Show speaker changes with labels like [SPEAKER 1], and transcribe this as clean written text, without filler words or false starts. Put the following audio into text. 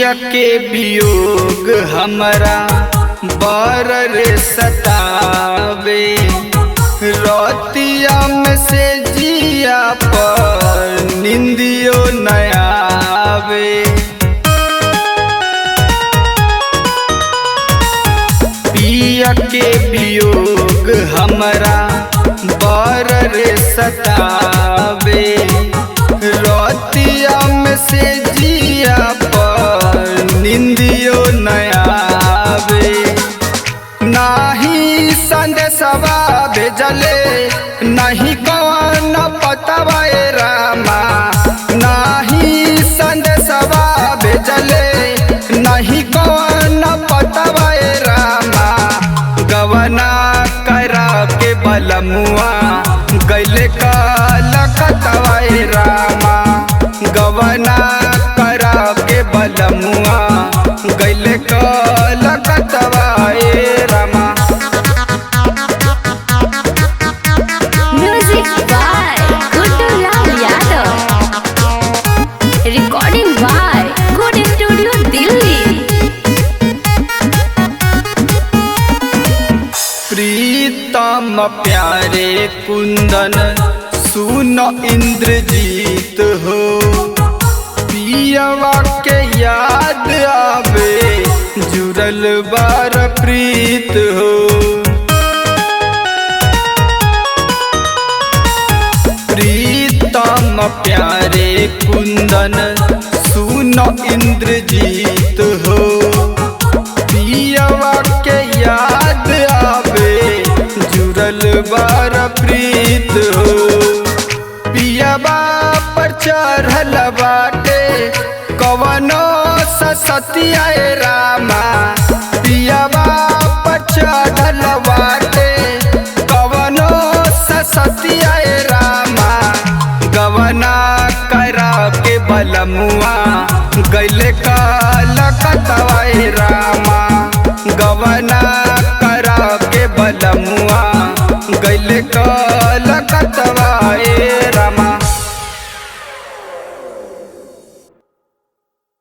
[SPEAKER 1] पिया के वियोग हमरा बर सतावे, रतिया में से जिया पर निंदियो न आवे। पिया के वियोग हमरा बर सतावे, रतिया में से जिया पर निंदियो न आवे। नाही संदेशवा भेजले, नहीं कौन पतवा रामा, नाही संदेशवा भेजले, नहीं कौन पतवा रामा। गवना करा के बलमुआ गैले कलकतवा रामा, गवना करा के बलमुआ गैले कलकतवा Rama.
[SPEAKER 2] Music by Guddulal Yadav, recording by good studio Delhi.
[SPEAKER 1] Pritam Pyare Kundan सुन इंद्रजीत हो, पियवा के याद आवे जुड़ल बार प्रीत हो। प्रीतम प्यारे कुंदन सुन इंद्रजीत हो, पियवा के याद आवे जुड़ल बार प्रीत हो। पियवा पर चढ़ल बाटे कवनो सतिया रामा,